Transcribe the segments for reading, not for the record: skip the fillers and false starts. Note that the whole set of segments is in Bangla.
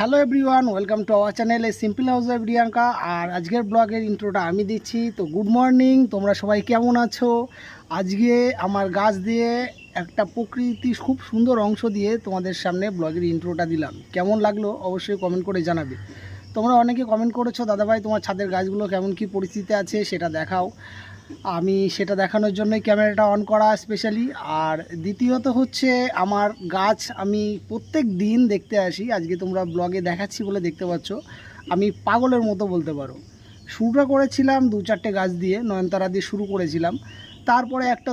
Hello everyone, welcome to our channel a simple house by Priyanka. আর আজকের ব্লগের ইন্ট্রোটা আমি দিচ্ছি। তো গুড মর্নিং, তোমরা সবাই কেমন আছো? আজকে আমার গাছ দিয়ে একটা প্রকৃতি খুব সুন্দর অংশ দিয়ে তোমাদের সামনে ব্লগের ইন্ট্রোটা দিলাম। কেমন লাগলো অবশ্যই কমেন্ট করে জানাবে। তোমরা অনেকে কমেন্ট করেছো, দাদাভাই তোমার ছাদের গাছগুলো কেমন কী পরিস্থিতি আছে সেটা দেখাও। আমি সেটা দেখানোর জন্যই ক্যামেরাটা অন করা স্পেশালি। আর দ্বিতীয়ত হচ্ছে আমার গাছ আমি প্রত্যেক দিন দেখতে আসি। আজকে তোমরা ব্লগে দেখাচ্ছি বলে দেখতে পাচ্ছ। আমি পাগলের মতো বলতে পারো। শুরুটা করেছিলাম 2-4টে গাছ দিয়ে, নয়নতারা দিয়ে শুরু করেছিলাম। তারপরে একটা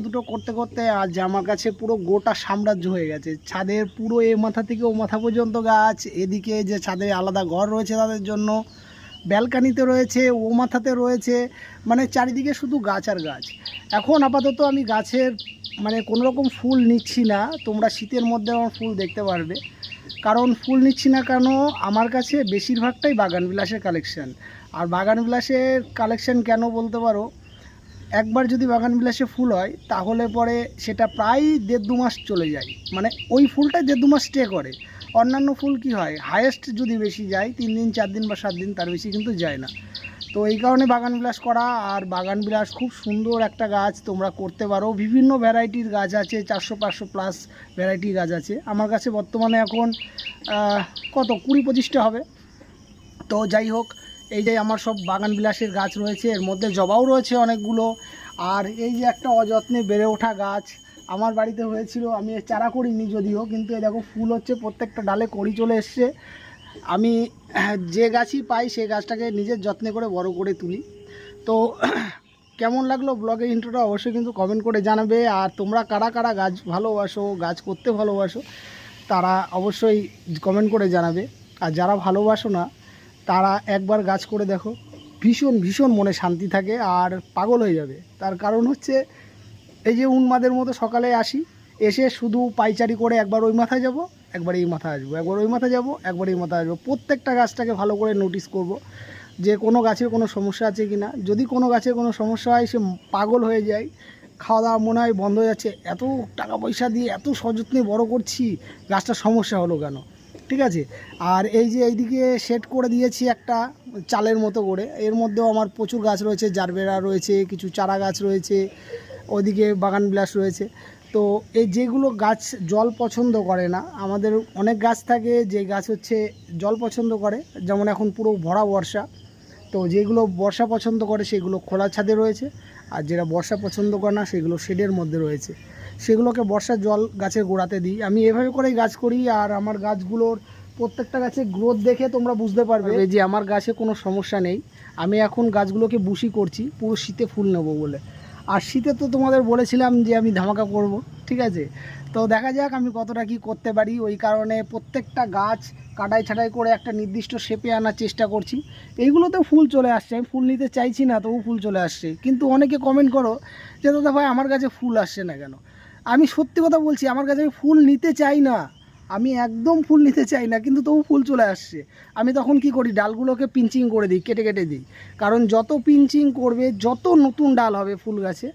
দুটো করতে করতে আজ আমার কাছে পুরো গোটা সাম্রাজ্য হয়ে গেছে। ছাদের পুরো এ মাথা থেকে ও মাথা পর্যন্ত গাছ। এদিকে যে ছাদে আলাদা ঘর রয়েছে তাদের জন্য, ব্যালকানিতে রয়েছে, ও মাথাতে রয়েছে, মানে চারিদিকে শুধু গাছ আর গাছ। এখন আপাতত আমি গাছের মানে কোনো রকম ফুল নিচ্ছি না। তোমরা শীতের মধ্যে আমার ফুল দেখতে পারবে। কারণ ফুল নিচ্ছি না কেন, আমার কাছে বেশিরভাগটাই বাগানবিলাসের কালেকশান। আর বাগানবিলাসের কালেকশান কেন বলতে পারো, একবার যদি বাগানবিলাসে ফুল হয় তাহলে পরে সেটা প্রায় 1.5-2 মাস চলে যায়। মানে ওই ফুলটা 1.5-2 মাস স্টে করে। অন্যান্য ফুল কি হয়, হায়েস্ট যদি বেশি যায় 3 দিন 4 দিন বা 7 দিন, তার বেশি কিন্তু যায় না। তো এই কারণে বাগানবিলাস করা। আর বাগানবিলাস খুব সুন্দর একটা গাছ, তোমরা করতে পারো। বিভিন্ন ভ্যারাইটির গাছ আছে, 400-500 প্লাস ভ্যারাইটির গাছ আছে আমার কাছে বর্তমানে। এখন কত 20-25টা হবে। তো যাই হোক, এই যে আমার সব বাগানবিলাসের গাছ রয়েছে, এর মধ্যে জবাও রয়েছে অনেকগুলো। আর এই যে একটা অযত্নে বেড়ে ওঠা গাছ আমার বাড়িতে হয়েছিল, আমি চারা করিনি যদিও, কিন্তু এই দেখো ফুল হচ্ছে, প্রত্যেকটা ডালে কড়ি চলে এসছে। আমি যে গাছই পাই সেই গাছটাকে নিজের যত্নে করে বড় করে তুলি। তো কেমন লাগলো ব্লগের ইন্ট্রোটা অবশ্যই কিন্তু কমেন্ট করে জানাবে। আর তোমরা কারা কারা গাছ ভালোবাসো, গাছ করতে ভালোবাসো, তারা অবশ্যই কমেন্ট করে জানাবে। আর যারা ভালোবাসো না তারা একবার গাছ করে দেখো, ভীষণ ভীষণ মনে শান্তি থাকে আর পাগল হয়ে যাবে। তার কারণ হচ্ছে এই যে উন্মাদের মতো সকালে আসি, এসে শুধু পাইচারি করে একবার ওই মাথায় যাব, একবার এই মাথায় আসবো, একবার ওই মাথায় যাব, একবার এই মাথায় আসবো। প্রত্যেকটা গাছটাকে ভালো করে নোটিস করব যে কোনো গাছের কোনো সমস্যা আছে কি না। যদি কোনো গাছের কোনো সমস্যা হয়, সে পাগল হয়ে যায়, খাওয়া দাওয়া মনে হয় বন্ধ হয়ে যাচ্ছে, এত টাকা পয়সা দিয়ে এত সযত্নে বড় করছি, গাছটার সমস্যা হলো কেন। ঠিক আছে। আর এই যে এইদিকে সেট করে দিয়েছি একটা চালের মতো করে, এর মধ্যেও আমার প্রচুর গাছ রয়েছে, জারবেরা রয়েছে, কিছু চারা গাছ রয়েছে, ওইদিকে বাগানবিলাস রয়েছে। তো এই যেগুলো গাছ জল পছন্দ করে না, আমাদের অনেক গাছ থাকে যে গাছ হচ্ছে জল পছন্দ করে, যেমন এখন পুরো ভরা বর্ষা। তো যেগুলো বর্ষা পছন্দ করে সেগুলো খোলা ছাদে রয়েছে, আর যেটা বর্ষা পছন্দ করে না সেগুলো শেডের মধ্যে রয়েছে। সেগুলোকে বর্ষার জল গাছের গোড়াতে দিই। আমি এভাবে করেই গাছ করি। আর আমার গাছগুলোর প্রত্যেকটা গাছের গ্রোথ দেখে তোমরা বুঝতে পারবে যে আমার গাছে কোনো সমস্যা নেই। আমি এখন গাছগুলোকে বুশি করছি পুরো শীতে ফুল নেবো বলে। আর শীতে তো তোমাদের বলেছিলাম যে আমি ধামাকা করব, ঠিক আছে। তো দেখা যাক আমি কতটা কি করতে পারি। ওই কারণে প্রত্যেকটা গাছ কাটাই ছাটাই করে একটা নির্দিষ্ট শেপে আনার চেষ্টা করছি। এইগুলোতেও ফুল চলে আসছে, আমি ফুল নিতে চাইছি না তবু ফুল চলে আসছে। কিন্তু অনেকে কমেন্ট করো যে দাদা ভাই আমার কাছে ফুল আসছে না কেন। আমি সত্যি কথা বলছি, আমার কাছে আমি ফুল নিতে চাই না, আমি একদম ফুল নিতে চাই না, কিন্তু তবু ফুল চলে আসছে। আমি তখন কি করি, ডালগুলোকে পিঞ্চিং করে দিই, কেটে কেটে দিই। কারণ যত পিঞ্চিং করবে, যত নতুন ডাল হবে ফুল গাছে,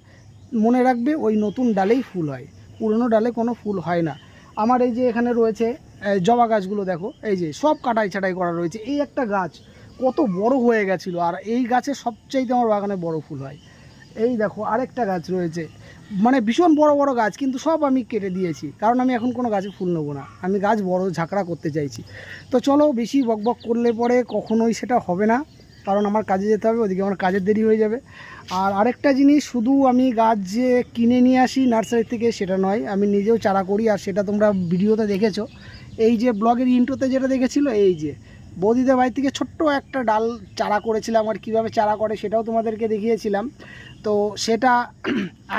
মনে রাখবে ওই নতুন ডালেই ফুল হয়, পুরনো ডালে কোনো ফুল হয় না। আমার এই যে এখানে রয়েছে জবা গাছগুলো দেখো, এই যে সব কাটাই ছাটাই করা রয়েছে। এই একটা গাছ কত বড় হয়ে গেছিলো, আর এই গাছে সবচাইতে আমার বাগানে বড় ফুল হয়। এই দেখো আরেকটা গাছ রয়েছে, মানে ভীষণ বড় বড় গাছ, কিন্তু সব আমি কেটে দিয়েছি, কারণ আমি এখন কোনো গাছে ফুল নেবো না, আমি গাছ বড় ঝাঁকড়া করতে চাইছি। তো চলো, বেশি বকবক করলে পরে কখনোই সেটা হবে না, কারণ আমার কাজে যেতে হবে, ওদিকে আমার কাজের দেরি হয়ে যাবে। আর আরেকটা জিনিস, শুধু আমি গাছ যে কিনে নিয়ে আসি নার্সারি থেকে সেটা নয়, আমি নিজেও চারা করি। আর সেটা তোমরা ভিডিওতে দেখেছো, এই যে ব্লগের ইন্ট্রোতে যেটা দেখেছিলো, এই যে বৌদিদের বাড়ি থেকে ছোট্ট একটা ডাল চারা করেছিলাম, আর কীভাবে চারা করে সেটাও তোমাদেরকে দেখিয়েছিলাম। তো সেটা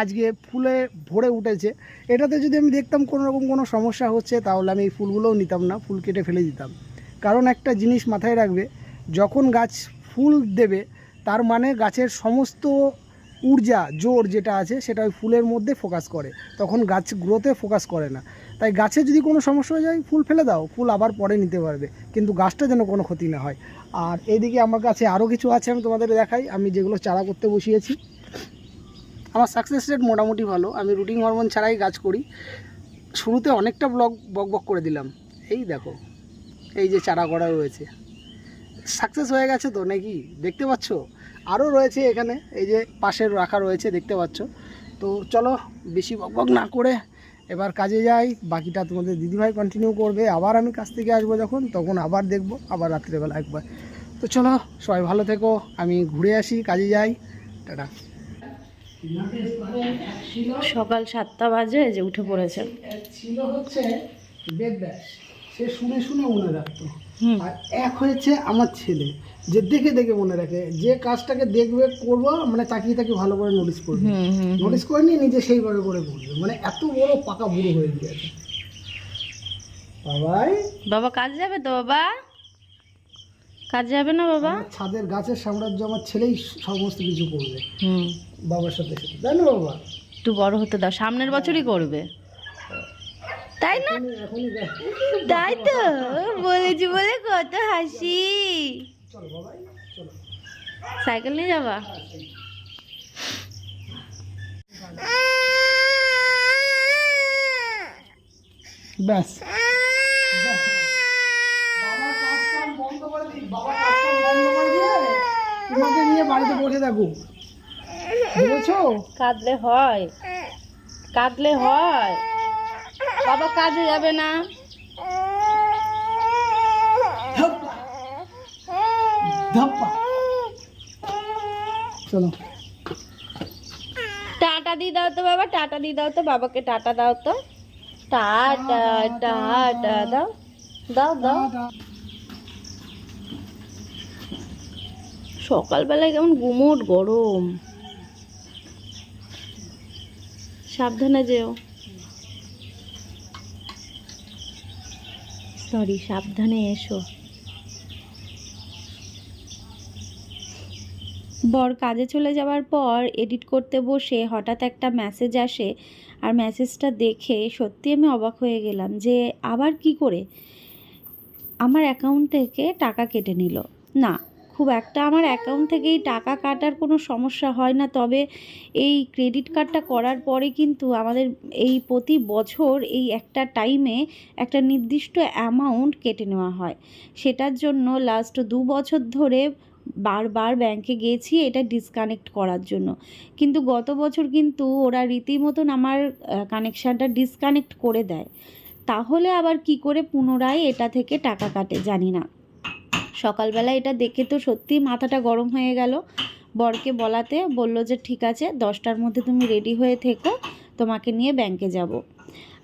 আজকে ফুলে ভরে উঠেছে। এটাতে যদি আমি দেখতাম কোনো রকম কোনো সমস্যা হচ্ছে, তাহলে আমি এই ফুলগুলোও নিতাম না, ফুল কেটে ফেলে দিতাম। কারণ একটা জিনিস মাথায় রাখবে, যখন গাছ ফুল দেবে তার মানে গাছের সমস্ত ঊর্জা জোর যেটা আছে সেটা ওই ফুলের মধ্যে ফোকাস করে, তখন গাছ গ্রোথে ফোকাস করে না। তাই গাছে যদি কোনো সমস্যা হয়ে যায়, ফুল ফেলে দাও, ফুল আবার পরে নিতে পারবে, কিন্তু গাছটা যেন কোনো ক্ষতি না হয়। আর এইদিকে আমার কাছে আরও কিছু আছে, আমি তোমাদের দেখাই। আমি যেগুলো চারা করতে বসিয়েছি, আমার সাকসেস রেট মোটামুটি ভালো। আমি রুটিন হরমোন ছাড়াই গাছ করি। শুরুতে অনেকটা বক বক করে দিলাম, এই দেখো এই যে চারা করা রয়েছে, সাকসেস হয়ে গেছে তো নাকি, দেখতে পাচ্ছ? আরও রয়েছে এখানে, এই যে পাশের রাখা রয়েছে দেখতে পাচ্ছ। তো চলো বেশি বকবক না করে এবার কাজে যাই, বাকিটা তোমাদের দিদিভাই কন্টিনিউ করবে। আবার আমি কাছ থেকে আসবো যখন, তখন আবার দেখবো, আবার রাত্রেবেলা একবার। তো চলো সবাই ভালো থেকো, আমি ঘুরে আসি, কাজে যাই, টাটা। সকাল 7টা বাজে, যে উঠে পড়েছে। ছিল হচ্ছে বেদ ব্যাস, সে শুনে শুনে মনে রাখতো। আর এক হয়েছে আমার ছেলে, যে দেখে দেখে মনে রাখে, যে কাজটাকে দেখবে করবো মানে তাকিয়ে তাকে ভালো করে নোটিস করবে, নোটিস করে নিয়ে নিজে সেইভাবে করে করবে, মানে এত বড় পাকা বুড়ো হয়ে গিয়েছে। বাবাই, বাবা কাজ যাবে তো? বাবা কাজ যাবে না বাবা? ছাদের গাছের সাম্রাজ্য আমার ছেলেই সমস্ত কিছু করবে বাবার সাথে সাথে, তাই না বাবা? একটু বড় হতে দাও, সামনের বছরই করবে, তাই না? তাই তো বলেছি বলে কত হাসি। চলো বাবাই, চলো। সাইকেল নিয়ে যাবা? ব্যাস, বাবা কাজ কাম বন্ধ করে দিই, বাবা কাজ কাম বন্ধ করে দিয়ে তোমাকে নিয়ে বাড়িতে বসে থাকুক, বুঝেছো? কাঁদলে হয়, কাঁদলে হয়। বাবা কাজে যাবে না? ধাপ্পা, ধাপ্পা। চলো টাটা দিয়ে দাও তো বাবা, টাটা দিয়ে দাও তো বাবাকে, টাটা দাও তো, টাটা টাটা দাও, দাও দাও। সকালবেলায় কেমন গুমোট গরম, সাবধানে যেও, সরি সাবধানে এসো। বর কাজে চলে যাওয়ার পর এডিট করতে বসে হঠাৎ একটা মেসেজ আসে, আর মেসেজটা দেখে সত্যি আমি অবাক হয়ে গেলাম যে আবার কি করে আমার অ্যাকাউন্ট থেকে টাকা কেটে নিল। না, খুব একটা আমার অ্যাকাউন্ট থেকেই টাকা কাটার কোনো সমস্যা হয় না, তবে এই ক্রেডিট কার্ডটা করার পরে কিন্তু আমাদের এই প্রতি বছর এই একটা টাইমে একটা নির্দিষ্ট অ্যামাউন্ট কেটে নেওয়া হয়। সেটার জন্য লাস্ট 2 বছর ধরে বারবার ব্যাংকে গেছি এটা ডিসকানেক্ট করার জন্য, কিন্তু গত বছর কিন্তু ওরা রীতিমতন আমার কানেকশানটা ডিসকানেক্ট করে দেয়। তাহলে আবার কি করে পুনরায় এটা থেকে টাকা কাটে জানি না। সকালবেলা এটা দেখে তো সত্যিই মাথাটা গরম হয়ে গেল। বরকে বলাতে বলল যে ঠিক আছে 10টার মধ্যে তুমি রেডি হয়ে থেকো, তোমাকে নিয়ে ব্যাংকে যাব।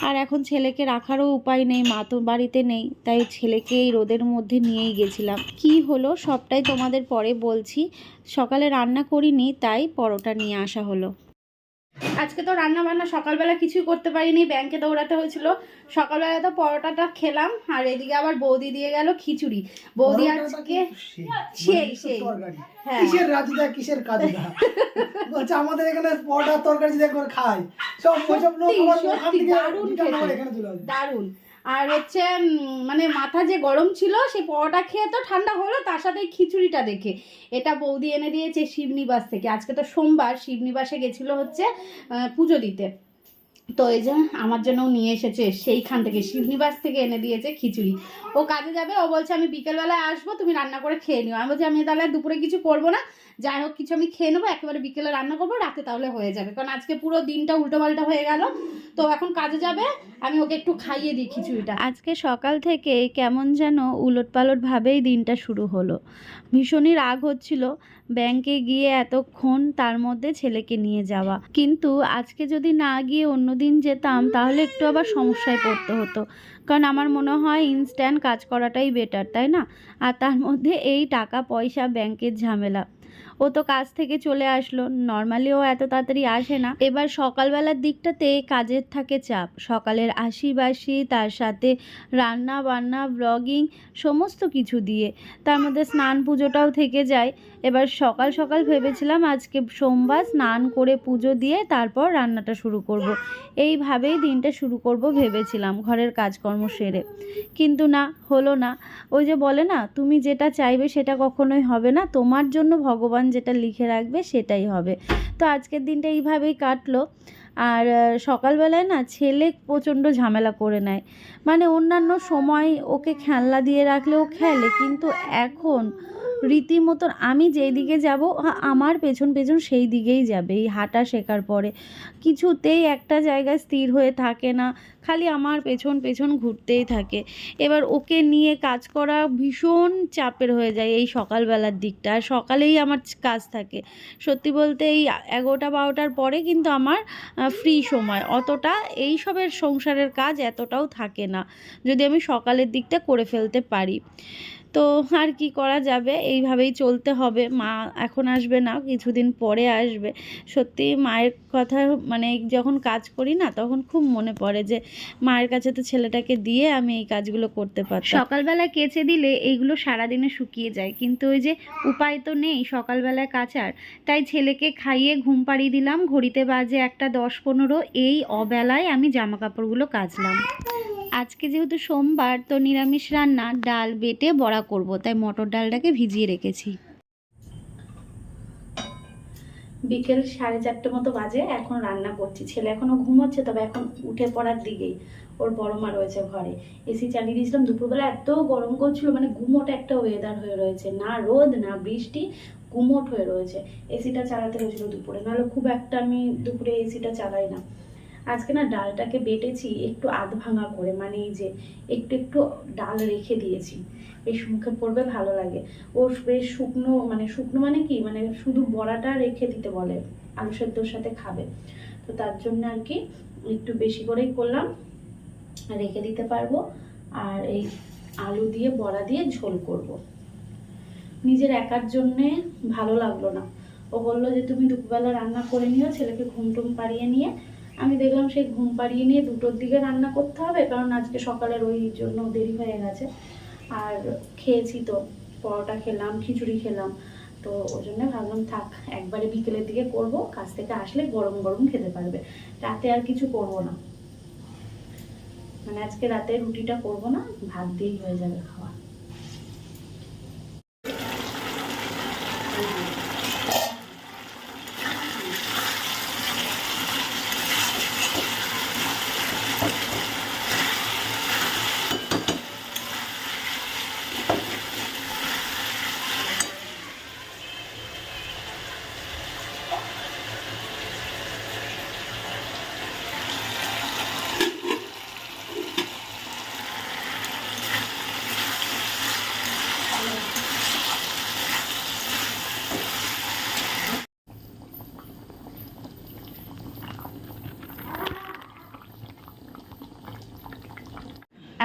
আর এখন ছেলেকে রাখারও উপায় নেই, মা তো বাড়িতে নেই, তাই ছেলেকে এই রোদের মধ্যে নিয়েই গেছিলাম। কি হলো সবটাই তোমাদের পরে বলছি। সকালে রান্না করিনি, তাই পরোটা নিয়ে আসা হলো। আজকে তো রান্না বান্না সকালবেলা কিছুই করতে পারিনি, ব্যাংকে দৌড়াতে হয়েছিল। সকালবেলা তো পরোটাটা খেলাম, আর এদিকে আবার বৌদি দিয়ে গেল খিচুড়ি। বৌদি আজকে সেই সেই হ্যাঁ, কিসের রাজুদা কিসের কাজুদা বলছে আমাদের এখানে পরোটা তরকারি দিয়ে করে খায়, সব ওইসব লোক ওখান থেকে এখানে চলে আসে। দারুণ। আর হচ্ছে মানে মাথা যে গরম ছিল, সেই পরোটা খেয়ে তো ঠান্ডা হলো, তার সাথে খিচুড়িটা দেখে। এটা বৌদি এনে দিয়েছে শিবনিবাস থেকে। আজকে তো সোমবার, শিবনিবাসে গেছিল হচ্ছে পুজো দিতে, তো এই যে আমার জন্য নিয়ে এসেছে সেইখান থেকে, শিবনিবাস থেকে এনে দিয়েছে খিচুড়ি। ও কাজে যাবে, ও বলছে আমি বিকেলবেলায় আসবো, তুমি রান্না করে খেয়ে নিও। আমি বলছি আমি তাহলে দুপুরে কিছু করবো না, যাই হোক কিছু আমি খেয়ে নেবো, একেবারে বিকেলে রান্না করবো, রাতে তাহলে হয়ে যাবে, কারণ আজকে পুরো দিনটা উল্টোপাল্টা হয়ে গেল। তো এখন কাজে যাবে, আমি ওকে একটু খাইয়ে দিই খিচুড়িটা। আজকে সকাল থেকে কেমন যেন উলটপালট ভাবেই দিনটা শুরু হলো। ভীষণই রাগ হচ্ছিল ব্যাংকে গিয়ে এতক্ষণ, তার মধ্যে ছেলেকে নিয়ে যাওয়া। কিন্তু আজকে যদি না গিয়ে অন্য দিন যেতাম তাহলে একটু আবার সমস্যায় পড়তে হতো, কারণ আমার মনে হয় ইনস্ট্যান্ট কাজ করাটাই বেটার, তাই না? আর তার মধ্যে এই টাকা পয়সা ব্যাংকের ঝামেলা। ও তো কাজ থেকে চলে আসলো, নর্মালি ও এত তাড়াতাড়ি আসে না। এবার সকালবেলার দিকটাতে কাজের থাকে চাপ, সকালের আশিবাসি, তার সাথে রান্না বান্না, ব্লগিং, সমস্ত কিছু দিয়ে, তার মধ্যে স্নান পুজোটাও থেকে যায়। এবার সকাল সকাল ভেবেছিলাম আজকে সোমবার, স্নান করে পুজো দিয়ে তারপর রান্নাটা শুরু করব। এইভাবেই দিনটা শুরু করব ভেবেছিলাম ঘরের কাজকর্ম সেরে, কিন্তু না, হলো না। ওই যে বলে না, তুমি যেটা চাইবে সেটা কখনোই হবে না, তোমার জন্য ভগবান যেটা লিখে রাখবে সেটাই হবে। তো আজকের দিনটা এইভাবেই কাটলো। আর সকালবেলায় না ছেলে প্রচণ্ড ঝামেলা করে নেয়, মানে অন্যান্য সময় ওকে খেলনা দিয়ে রাখলে ও খেলে, কিন্তু এখন রীতিমতন আমি যেই দিকে যাব আমার পেছন পেছন সেই দিকেই যাবে। এই হাঁটা শেখার পরে কিছুতেই একটা জায়গায় স্থির হয়ে থাকে না, খালি আমার পেছন পেছন ঘুরতেই থাকে। এবার ওকে নিয়ে কাজ করা ভীষণ চাপের হয়ে যায় এই সকালবেলার দিকটা। আর সকালেই আমার কাজ থাকে, সত্যি বলতে এই 11টা-12টার পরে কিন্তু আমার ফ্রি সময়, অতটা এই সবের সংসারের কাজ এতটাও থাকে না যদি আমি সকালের দিকটা করে ফেলতে পারি। তো আর কি করা যাবে, এইভাবেই চলতে হবে। মা এখন আসবে না, কিছুদিন পরে আসবে। সত্যি মায়ের কথা, মানে যখন কাজ করি না তখন খুব মনে পড়ে যে মায়ের কাছে তো ছেলেটাকে দিয়ে আমি এই কাজগুলো করতে পারতাম। সকালবেলা কেচে দিলে এইগুলো সারাদিনে শুকিয়ে যায়, কিন্তু ওই যে উপায় তো নেই সকালবেলায় কাচার, তাই ছেলেকে খাইয়ে ঘুম পাড়িয়ে দিলাম। ঘড়িতে বাজে 1:10-15, এই অবেলায় আমি জামা কাপড়গুলো কাচলাম। আজকে যেহেতু সোমবার, তো নিরামিষ রান্না, ডাল বেটে বড়া করব, তাই মটর ডালটাকে ভিজিয়ে রেখেছি। বিকেল 4:30 মতো বাজে, এখন রান্না করছি। ছেলে এখনো ঘুমোচ্ছে, তবে এখন উঠে পড়ার দিকেই। ওর বড় মা রয়েছে ঘরে, এসি চালিয়ে দিয়েছিলাম। দুপুরবেলা এত গরম করছিল, মানে গুমোট একটা ওয়েদার হয়ে রয়েছে, না রোদ না বৃষ্টি, গুমোট হয়ে রয়েছে। এসিটা চালাতে হয়েছিল দুপুরে, নাহলে খুব একটা আমি দুপুরে এসিটা চালাই না। আজকে না ডালটাকে বেটেছি একটু আধ ভাঙা করে, মানে এই যে একটু একটু ডাল রেখে দিয়েছি, বেশ মুখে পড়বে ভালো লাগে। ও বেশ শুকনো, মানে শুকনো মানে কি, মানে শুধু বড়াটা রেখে দিতে বলে, আলু সেদ্ধর সাথে খাবে, তো তার জন্য আর কি একটু বেশি করেই করলাম, রেখে দিতে পারবো। আর এই আলু দিয়ে বড়া দিয়ে ঝোল করব। নিজের একার জন্যে ভালো লাগলো না, ও বললো যে তুমি দুপুরবেলা রান্না করে নিও, ছেলেকে ঘুম টুম পাড়িয়ে নিয়ে। আমি দেখলাম সেই ঘুম পাড়িয়ে নিয়ে 2টোর দিকে রান্না করতে হবে, কারণ আজকে সকালের ওই জন্য দেরি হয়ে গেছে। আর খেয়েছি তো, পরোটা খেলাম, খিচুড়ি খেলাম, তো ওই জন্য ভাবলাম থাক, একবারে বিকেলের দিকে করব, কাজ থেকে আসলে গরম গরম খেতে পারবে। রাতে আর কিছু করব না, মানে আজকে রাতে রুটিটা করব না, ভাত দিয়েই হয়ে যাবে খাওয়া।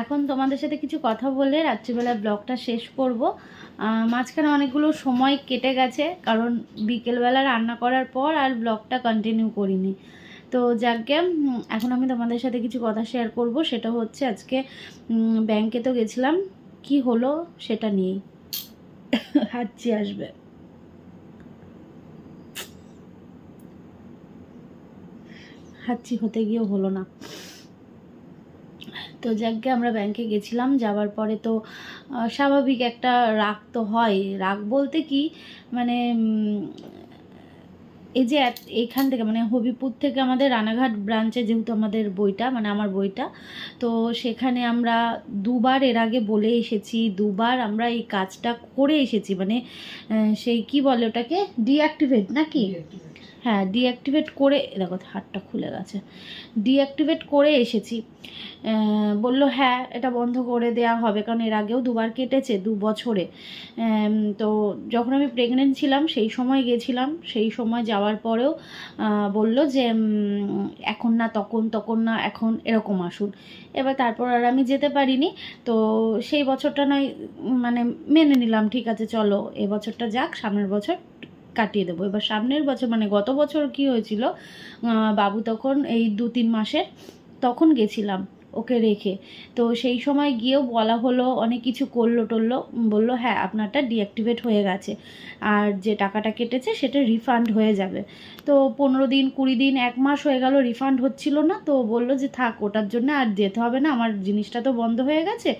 এখন তোমাদের সাথে কিছু কথা বলে রাত্রিবেলা ব্লগটা শেষ করব। মাঝখানে অনেকগুলো সময় কেটে গেছে, কারণ বিকেলবেলা রান্না করার পর আর ব্লগটা কন্টিনিউ করিনি। তো যাকে এখন আমি তোমাদের সাথে কিছু কথা শেয়ার করব, সেটা হচ্ছে আজকে ব্যাংকে তো গেছিলাম, কি হলো সেটা নিয়েই। হাঁচি আসবে। হাঁচি হতে গিয়েও হলো না। তো যাকে আমরা ব্যাংকে গেছিলাম, যাওয়ার পরে তো স্বাভাবিক একটা রাগ তো হয়। রাগ বলতে কি, মানে এই যে এইখান থেকে, মানে হবিপুর থেকে আমাদের রানাঘাট ব্রাঞ্চে যেহেতু আমাদের বইটা, মানে আমার বইটা, তো সেখানে আমরা দুবার এর আগে বলে এসেছি, দুবার আমরা এই কাজটা করে এসেছি, মানে সেই কি বলে ওটাকে, ডিঅ্যাক্টিভেট নাকি, হ্যাঁ ডিঅ্যাক্টিভেট করে, দেখো হাতটা খুলে গেছে, ডিঅ্যাক্টিভেট করে এসেছি। বললো হ্যাঁ এটা বন্ধ করে দেওয়া হবে, কারণ এর আগেও দুবার কেটেছে 2 বছরে। তো যখন আমি প্রেগনেন্ট ছিলাম সেই সময় গেছিলাম, সেই সময় যাওয়ার পরেও বলল যে এখন না তখন, তখন না এখন, এরকম আসুন। এবার তারপর আর আমি যেতে পারিনি। তো সেই বছরটা নয়, মানে মেনে নিলাম, ঠিক আছে চলো এবছরটা যাক, সামনের বছর কাটিয়ে দেবো। এবার সামনের বছর, মানে গত বছর কি হয়েছিল, বাবু তখন এই 2-3 মাসের, তখন গেছিলাম ওকে রেখে। তো সেই সময় গিয়েও বলা হলো, অনেক কিছু করলো টললো, বললো হ্যাঁ আপনারটা ডিঅ্যাক্টিভেট হয়ে গেছে, আর যে টাকাটা কেটেছে সেটা রিফান্ড হয়ে যাবে। তো 15 দিন 20 দিন 1 মাস হয়ে গেল, রিফান্ড হচ্ছিল না। তো বললো যে থাক, ওটার জন্য আর যেতে হবে না, আমার জিনিসটা তো বন্ধ হয়ে গেছে,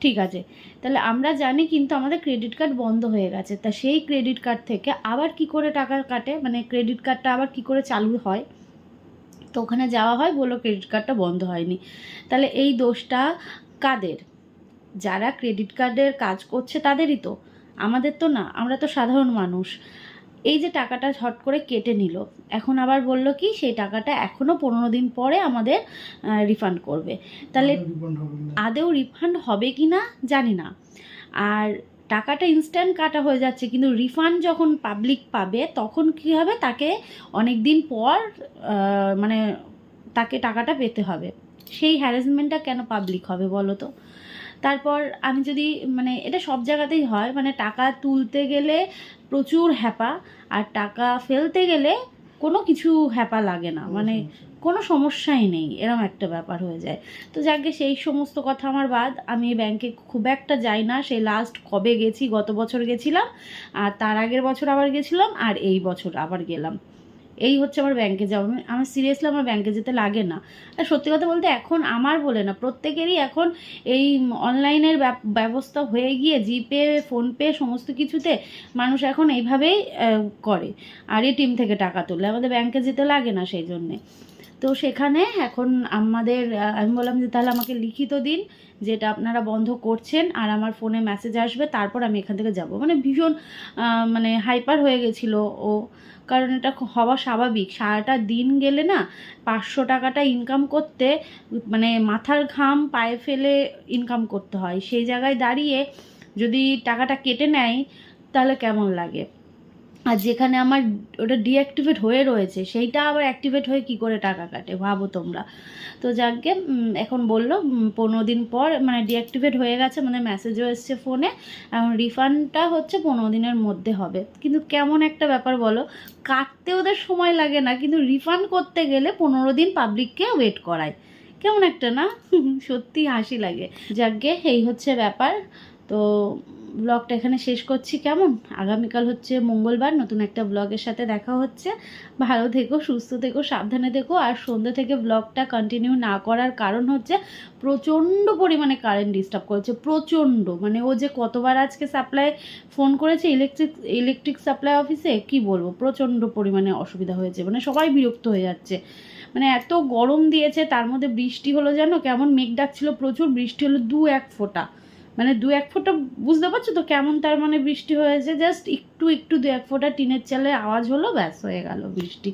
ঠিক আছে, তাহলে আমরা জানি কিন্তু আমাদের ক্রেডিট কার্ড বন্ধ হয়ে গেছে, তা সেই ক্রেডিট কার্ড থেকে আবার কি করে টাকা কাটে, মানে ক্রেডিট কার্ডটা আবার কি করে চালু হয়? তো ওখানে যাওয়া হয়, বললো ক্রেডিট কার্ডটা বন্ধ হয়নি। তাহলে এই দোষটা কাদের? যারা ক্রেডিট কার্ডের কাজ করছে তাদেরই তো, আমাদের তো না, আমরা তো সাধারণ মানুষ। এই যে টাকাটা ঝট করে কেটে নিল, এখন আবার বলল কি সেই টাকাটা এখনও 15 দিন পরে আমাদের রিফান্ড করবে। তাহলে আদেও রিফান্ড হবে কি না জানি না। আর টাকাটা ইনস্ট্যান্ট কাটা হয়ে যাচ্ছে, কিন্তু রিফান্ড যখন পাবলিক পাবে তখন কী হবে, তাকে অনেক দিন পর মানে তাকে টাকাটা পেতে হবে। সেই হ্যারাসমেন্টটা কেন পাবলিক হবে বলো তো? তারপর আমি যদি, মানে এটা সব জায়গাতেই হয়, মানে টাকা তুলতে গেলে প্রচুর হ্যাপা, আর টাকা ফেলতে গেলে কোনো কিছু হ্যাপা লাগে না, মানে কোনো সমস্যাই নেই, এরম একটা ব্যাপার হয়ে যায়। তো যাকে সেই সমস্ত কথা আমার বাদ, আমি ব্যাংকে খুব একটা যাই না, সেই লাস্ট কবে গেছি, গত বছর গেছিলাম, আর তার আগের বছর আবার গেছিলাম, আর এই বছর আবার গেলাম। এই হচ্ছে আমার ব্যাংকে যাওয়া, আমার সিরিয়াসলি আমার ব্যাংকে যেতে লাগে না। আর সত্যি কথা বলতে এখন আমার বলে না, প্রত্যেকেরই এখন এই অনলাইনের ব্যবস্থা হয়ে গিয়ে জিপে, ফোনপে সমস্ত কিছুতে মানুষ এখন এইভাবেই করে, আর এটিএম থেকে টাকা তোলে, আমাদের ব্যাংকে যেতে লাগে না সেই জন্যে। তো সেখানে এখন আমাদের আমি বললাম যে তাহলে আমাকে লিখিত দিন যেটা আপনারা বন্ধ করছেন, আর আমার ফোনে মেসেজ আসবে, তারপর আমি এখান থেকে যাব। মানে ভীষণ মানে হাইপার হয়ে গেছিলো ও, কারণ এটা হওয়া স্বাভাবিক। সারাটা দিন গেলে না 500 টাকাটা ইনকাম করতে, মানে মাথার ঘাম পায়ে ফেলে ইনকাম করতে হয়, সেই জায়গায় দাঁড়িয়ে যদি টাকাটা কেটে নেয় তাহলে কেমন লাগে? আর যেখানে আমার ওটা ডিঅ্যাক্টিভেট হয়ে রয়েছে সেইটা আবার অ্যাক্টিভেট হয়ে কি করে টাকা কাটে ভাবো তোমরা। তো যাকে এখন বললো 15 দিন পর, মানে ডিঅ্যাক্টিভেট হয়ে গেছে, মানে মেসেজও এসছে ফোনে, এখন রিফান্ডটা হচ্ছে 15 দিনের মধ্যে হবে। কিন্তু কেমন একটা ব্যাপার বলো, কাটতে ওদের সময় লাগে না, কিন্তু রিফান্ড করতে গেলে 15 দিন পাবলিককে ওয়েট করায়, কেমন একটা না? সত্যি হাসি লাগে। যাকে এই হচ্ছে ব্যাপার। তো ব্লগটা এখানে শেষ করছি, কেমন? আগামীকাল হচ্ছে মঙ্গলবার, নতুন একটা ব্লগের সাথে দেখা হচ্ছে। ভালো থেকো, সুস্থ থেকো, সাবধানে থেকো। আর সন্ধ্যে থেকে ব্লগটা কন্টিনিউ না করার কারণ হচ্ছে প্রচণ্ড পরিমাণে কারেন্ট ডিস্টার্ব করেছে, প্রচণ্ড। মানে ও যে কতবার আজকে সাপ্লাই ফোন করেছে ইলেকট্রিক সাপ্লাই অফিসে, কি বলবো, প্রচণ্ড পরিমাণে অসুবিধা হয়েছে, মানে সবাই বিরক্ত হয়ে যাচ্ছে। মানে এত গরম দিয়েছে, তার মধ্যে বৃষ্টি হলো, জানো কেমন মেঘ ডাকছিল, প্রচুর বৃষ্টি হলো, 2-1 ফোঁটা, মানে 2-1 ফোঁটা, বুঝতে পারছো তো কেমন তার মানে বৃষ্টি হয়েছে? জাস্ট একটু 2-1 ফোঁটা টিনের চালে আওয়াজ হলো, ব্যাস হয়ে গেল বৃষ্টি।